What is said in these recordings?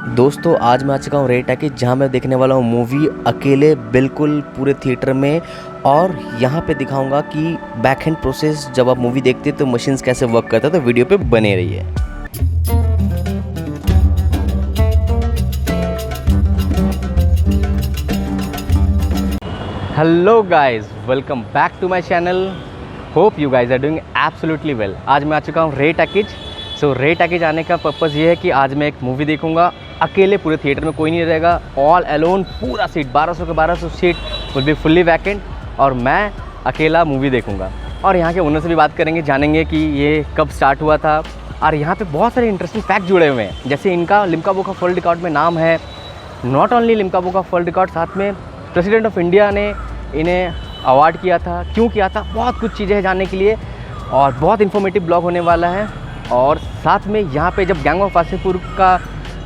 दोस्तों आज मैं आ चुका हूँ रेट टॉकीज, जहाँ मैं देखने वाला हूँ मूवी अकेले बिल्कुल पूरे थिएटर में। और यहाँ पे दिखाऊंगा कि बैक हैंड प्रोसेस जब आप मूवी देखते हैं तो मशीन्स कैसे वर्क करता है। तो वीडियो पे बने रहिए। Hello guys, welcome back to my channel. Hope you guys are doing absolutely well. आज मैं आ चुका हूँ Rate Talkies. So Rate Talkies आने का पर्पज़ ये है कि आज मैं एक मूवी देखूंगा अकेले। पूरे थिएटर में कोई नहीं रहेगा, ऑल अलोन। पूरा सीट 1200 के 1200 seat will be fully vacant और मैं अकेला मूवी देखूंगा। और यहाँ के ओनर से भी बात करेंगे, जानेंगे कि ये कब स्टार्ट हुआ था। और यहाँ पे बहुत सारे इंटरेस्टिंग फैक्ट जुड़े हुए हैं, जैसे इनका Limca book of world record में नाम है। Not only Limca book of world record, साथ में प्रेसिडेंट ऑफ इंडिया ने इन्हें अवार्ड किया था। क्यों किया था, बहुत कुछ चीज़ें हैं जानने के लिए और बहुत इन्फॉर्मेटिव ब्लॉग होने वाला है। और साथ में यहाँ पे जब गैंग ऑफ वासेपुर का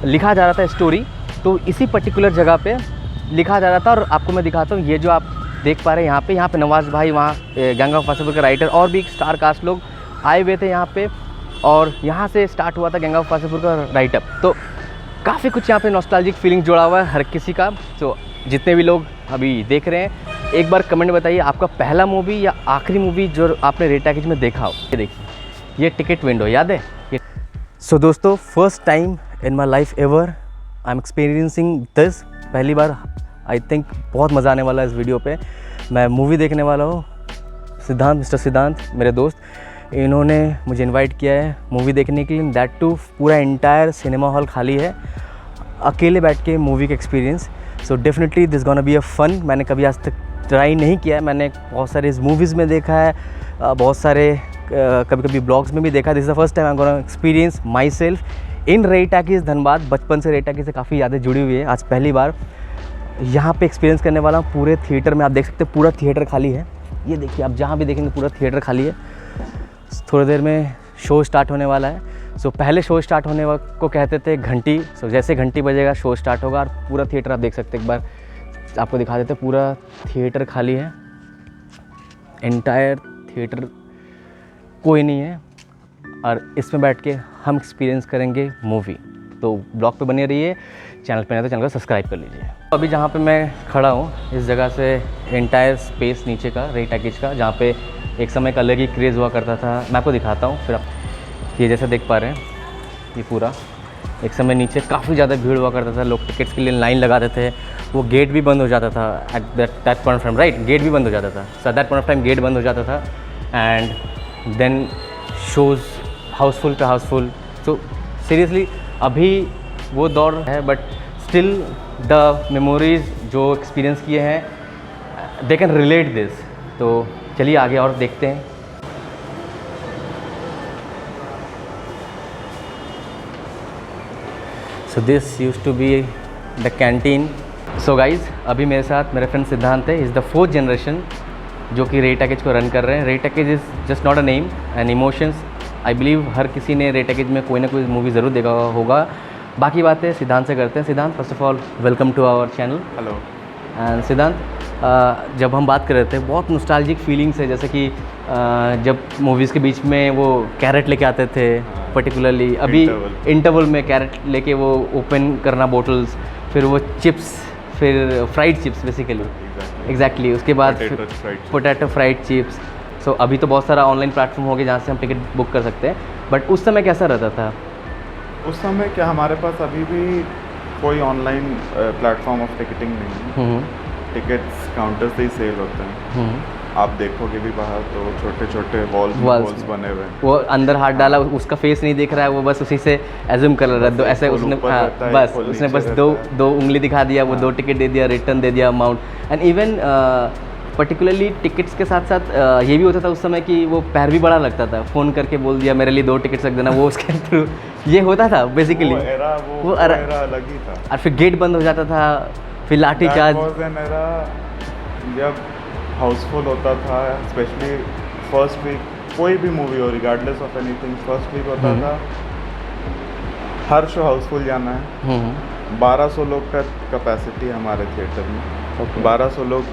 लिखा जा रहा था स्टोरी, तो इसी पर्टिकुलर जगह पे लिखा जा रहा था। और आपको मैं दिखाता हूँ, ये जो आप देख पा रहे हैं यहाँ पे नवाज़ भाई, वहाँ गैंग ऑफ वासेपुर के राइटर और भी स्टार कास्ट लोग आए हुए थे यहाँ पे। और यहाँ से स्टार्ट हुआ था गैंग ऑफ वासेपुर का राइटअप। तो काफ़ी कुछ यहाँ पे नॉस्टैल्जिक फीलिंग जुड़ा हुआ है हर किसी का। तो जितने भी लोग अभी देख रहे हैं, एक बार कमेंट बताइए आपका पहला मूवी या आखिरी मूवी जो आपने रेट टॉकीज में देखा हो। ये देखिए, ये टिकट विंडो याद है ये। सो दोस्तों, first time in my life ever I am experiencing this. पहली बार आई थिंक बहुत मज़ा आने वाला है इस वीडियो पे। मैं मूवी देखने वाला हूँ। सिद्धांत, मिस्टर सिद्धांत मेरे दोस्त, इन्होंने मुझे इनवाइट किया है मूवी देखने के लिए। दैट टू पूरा एंटायर सिनेमा हॉल खाली है, अकेले बैठ के मूवी का experience. So definitely this gonna be a fun. मैंने कभी आज तक ट्राई नहीं किया है। मैंने बहुत सारे मूवीज़ में देखा है, बहुत सारे कभी कभी ब्लॉग्स में भी देखा। This is the first time I am gonna experience my self in rate talkies Dhanbad. बचपन से रेट टॉकीज से काफ़ी यादें जुड़ी हुई है। आज पहली बार यहाँ पे एक्सपीरियंस करने वाला हूँ पूरे थिएटर में। आप देख सकते हैं पूरा थिएटर खाली है। ये देखिए, आप जहाँ भी देखेंगे पूरा थिएटर खाली है। थोड़ी देर में शो स्टार्ट होने वाला है। सो पहले शो स्टार्ट होने को कहते थे घंटी। सो जैसे घंटी बजेगा शो स्टार्ट होगा। और पूरा थिएटर आप देख सकते हैं, एक बार आपको दिखा देते हैं। पूरा थिएटर खाली है, एंटायर थिएटर कोई नहीं है। और इसमें बैठ के हम एक्सपीरियंस करेंगे मूवी। तो ब्लॉग पे बने रहिए। चैनल पे नहीं तो चैनल को सब्सक्राइब कर लीजिए। अभी जहाँ पे मैं खड़ा हूँ, इस जगह से एंटायर स्पेस नीचे का रेट टॉकीज का, जहाँ पे एक समय का अलग ही क्रेज़ हुआ करता था। मैं आपको दिखाता हूँ। फिर आप ये जैसा देख पा रहे हैं, ये पूरा एक समय नीचे काफ़ी ज़्यादा भीड़ हुआ करता था। लोग टिकट्स के लिए लाइन लगाते थे। वो गेट भी बंद हो जाता था at that point of time, right. Gate भी बंद हो जाता था। So that point of time gate बंद हो जाता था। एंड देन शोज़ हाउसफुल पे हाउसफुल। सो सीरियसली अभी वो दौर है, बट स्टिल द मेमोरीज जो एक्सपीरियंस किए हैं दे कैन रिलेट दिस। तो चलिए आगे और देखते हैं। So this used to be the canteen. So guys, अभी मेरे साथ मेरे फ्रेंड सिद्धांत है। इज़ द 4th जनरेशन जो कि रेट टॉकीज को रन कर रहे हैं। Ray Talkies is just not a name and emotions. I believe हर किसी ने रेट टॉकीज में कोई ना कोई मूवी ज़रूर देखा होगा। बाकी बातें सिद्धांत से करते हैं। Siddhant, first of all welcome to our channel. Hello. And Siddhant, जब हम बात कर रहे थे, बहुत नॉस्टैल्जिक फीलिंग्स है। जैसे कि जब मूवीज़ के बीच में वो कैरेट लेके आते थे, पर्टिकुलरली अभी इंटरवल में कैरेट लेके वो ओपन करना बोटल्स, फिर वो चिप्स, फिर फ्राइड चिप्स बेसिकली। एग्जैक्टली उसके बाद पोटैटो फ्राइड चिप्स। सो अभी तो बहुत सारा ऑनलाइन प्लेटफॉर्म हो गया जहाँ से हम टिकट बुक कर सकते हैं, बट उस समय कैसा रहता था? उस समय क्या हमारे पास अभी भी कोई ऑनलाइन प्लेटफॉर्म ऑफ टिकटिंग नहीं है। टिकट्स काउंटर से ही सेल होते हैं। आप देखोगे भी बाहर तो छोटे छोटे वॉल्स बने हुए हैं। वो अंदर हाथ डाला, उसका फेस नहीं दिख रहा है, वो बस उसी से एज्यूम कर रहा है। दो ऐसे उसने, हाँ, बस उसने बस दो उंगली दिखा दिया, वो 2 टिकट दे दिया, रिटर्न दे दिया amount. And even particularly tickets के साथ साथ ये भी होता था उस समय कि वो पैर भी बड़ा लगता था। फ़ोन करके बोल दिया मेरे लिए 2 टिकट्स रख देना, वो उसके थ्रू ये होता था बेसिकली। वो एरा अलग ही था। और फिर गेट बंद हो जाता था, फिर लाठी चार्ज। जब हाउसफुल होता था, स्पेशली फर्स्ट वीक, कोई भी मूवी हो regardless of anything, first week होता था हर शो हाउसफुल जाना है। 1200 लोग का कैपेसिटी हमारे थिएटर में। 1200 लोग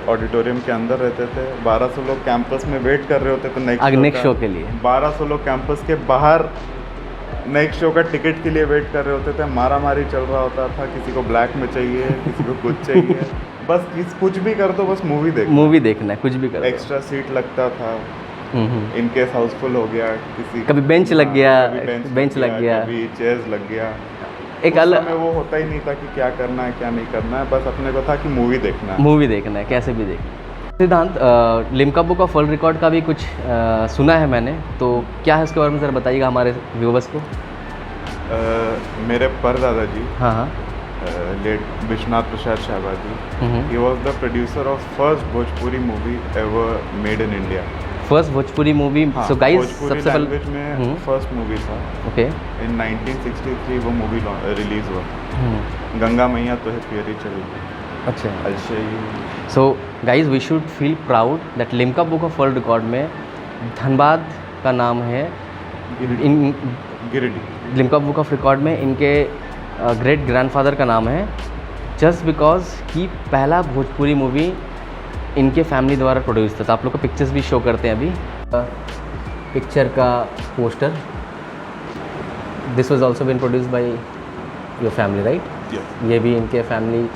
ऑडिटोरियम के अंदर रहते थे। 1200 लोग कैंपस में वेट कर रहे होते थे नेक्स्ट शो के लिए। 1200 लोग कैंपस के बाहर नेक्स्ट शो का टिकट के लिए वेट कर रहे होते थे, मारा मारी चल रहा होता था, किसी को ब्लैक में चाहिए, किसी को कुछ चाहिए, बस कुछ भी कर दो, बस मूवी देखना है, कुछ भी कर दो। एक्स्ट्रा सीट लगता था, इनकेस हाउसफुल हो गया, किसी कभी बेंच लग गया, बेंच लग गया, कभी चेयर्स लग गया। एक अलग में वो होता ही नहीं था कि क्या करना है क्या नहीं करना है, बस अपने को था कि मूवी देखना है, कैसे भी देखना है। सिद्धांत, Limca book of world record का भी कुछ सुना है मैंने, तो क्या है उसके बारे में ज़रा बताइएगा हमारे व्यूवर्स को। मेरे परदादा जी, हाँ, late Vishwanath Prasad Shahabadi, he was the producer of first Bhojpuri movie ever made in India. First Bhojpuri movie, so guys सबसे पहले लैंग्वेज में फर्स्ट मूवी था। ओके, इन 1963 वो मूवी रिलीज हुआ, गंगा मैया तो है प्यारी चली। अच्छा, so guys we should feel proud that Limca book of world record में धनबाद का नाम है, Giridih. Limca book of record में इनके ग्रेट ग्रैंडफादर का नाम है, जस्ट बिकॉज कि पहला भोजपुरी मूवी इनके फैमिली द्वारा प्रोड्यूस था। तो आप लोग को पिक्चर्स भी शो करते हैं अभी, पिक्चर का poster, this was also been produce by your family, right? ये भी इनके फैमिली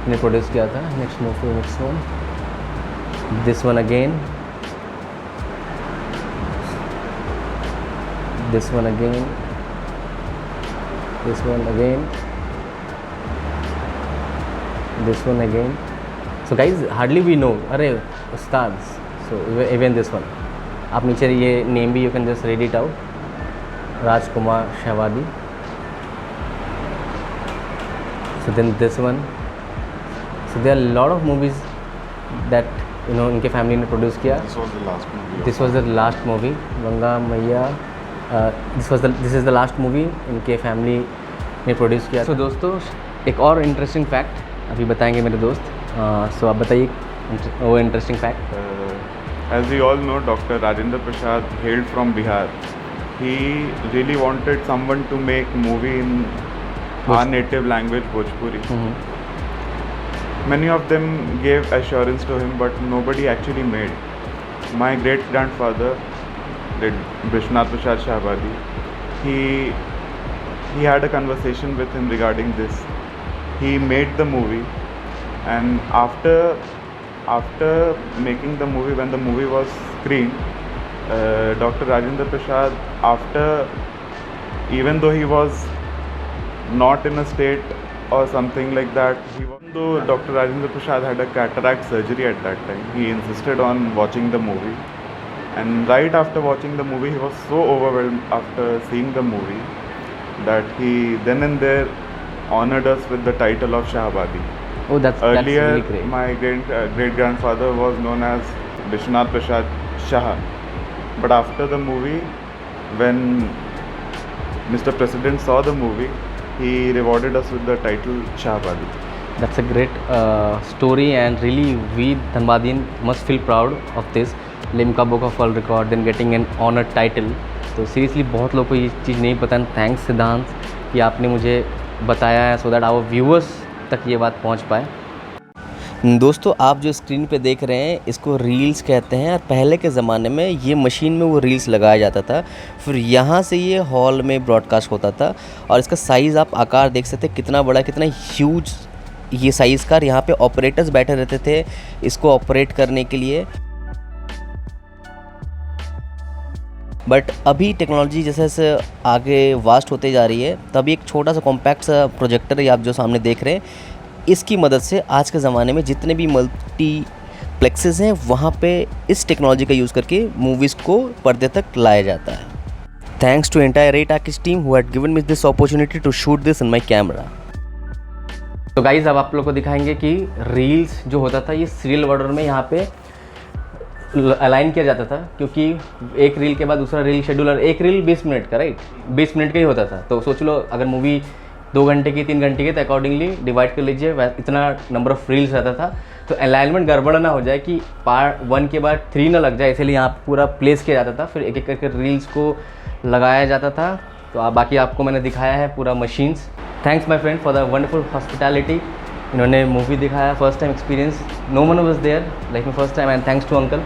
ने प्रोड्यूस किया था। Next move to next one, this one again, this one again, this one again, this one again. So guys hardly we know, अरे उस्ताद, so even this one. आप नीचे ये नेम भी you can just read it out, Rajkumar Shahabadi. So then this one, so there are a lot of movies that इनके family ने produce किया। This was the last movie, Ganga Maiya, this is the last movie इनके family ने produce किया। So दोस्तों, एक और interesting fact अभी बताएंगे मेरे दोस्त, सो आप बताइए वो interesting fact. As we all know, Dr. Rajendra Prasad hailed from Bihar. He really wanted someone to make movie in our native language, Bhojpuri. Many of them gave assurance to him, but nobody actually made. My great grandfather, Vishwanath Prasad Shahabadi, he had a conversation with him regarding this. He made the movie, and after making the movie, when the movie was screened, Dr. Rajendra Prasad, even though he was not in a state or something like that, even though Dr. Rajendra Prasad had a cataract surgery at that time, he insisted on watching the movie. And right after watching the movie, he was so overwhelmed after seeing the movie that he then and there honored us with the title of Shahabadi. Oh, that's Earlier, really great. my great grandfather was known as Vishwanath Prasad Shah. But after the movie, when Mr. President saw the movie, he rewarded us with the title Shahabadi. That's a great story, and really we Dhanbadian must feel proud of this Limca Book of World Record, then getting an honored title. तो seriously बहुत लोगों को ये चीज़ नहीं पता। Thanks सिद्धांत कि आपने मुझे बताया है, सो दैट आवर व्यूअर्स तक ये बात पहुंच पाए। दोस्तों, आप जो स्क्रीन पे देख रहे हैं इसको रील्स कहते हैं, और पहले के ज़माने में ये मशीन में वो रील्स लगाया जाता था, फिर यहाँ से ये हॉल में ब्रॉडकास्ट होता था। और इसका साइज़ आप आकार देख सकते हैं कितना बड़ा, कितना ह्यूज ये साइज़ का। यहाँ पे ऑपरेटर्स बैठे रहते थे इसको ऑपरेट करने के लिए। बट अभी टेक्नोलॉजी जैसे जैसे आगे वास्ट होते जा रही है, तभी एक छोटा सा कॉम्पैक्ट सा प्रोजेक्टर आप जो सामने देख रहे हैं, इसकी मदद से आज के ज़माने में जितने भी मल्टीप्लेक्सेस हैं वहाँ पे इस टेक्नोलॉजी का यूज़ करके मूवीज़ को पर्दे तक लाया जाता है। Thanks to entire Ray Talkies team who had given me this opportunity to shoot this in my camera. तो गाइज अब आप लोग को दिखाएंगे कि रील्स जो होता था ये सीरियल ऑर्डर में यहाँ पे अलाइन किया जाता था, क्योंकि एक रील के बाद दूसरा रील शेड्यूलर, एक रील 20 मिनट का, राइट, 20 मिनट का ही होता था। तो सोच लो अगर मूवी 2 घंटे की 3 घंटे की तो अकॉर्डिंगली डिवाइड कर लीजिए, इतना नंबर ऑफ रील्स रहता था। तो अलाइनमेंट गड़बड़ ना हो जाए कि पार्ट 1 के बाद 3 ना लग जाए, इसलिए यहाँ पूरा प्लेस किया जाता था, फिर एक एक करके रील्स को लगाया जाता था। तो बाकी आपको मैंने दिखाया है पूरा machines. Thanks my friend for the wonderful hospitality. इन्होंने मूवी दिखाया, first time experience, no one was there like my first time, and thanks to uncle.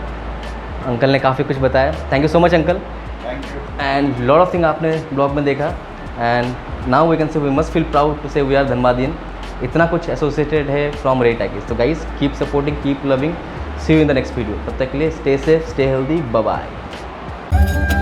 Uncle ने काफ़ी कुछ बताया। Thank you so much uncle. Thank you. And lot of thing आपने blog में देखा and now we can say we must feel proud to say we are Dhanbadian. इतना कुछ associated है फ्रॉम रे टैकेज। तो guys keep supporting, keep loving, see you in the next video. तब तक के लिए stay safe, stay healthy, bye bye.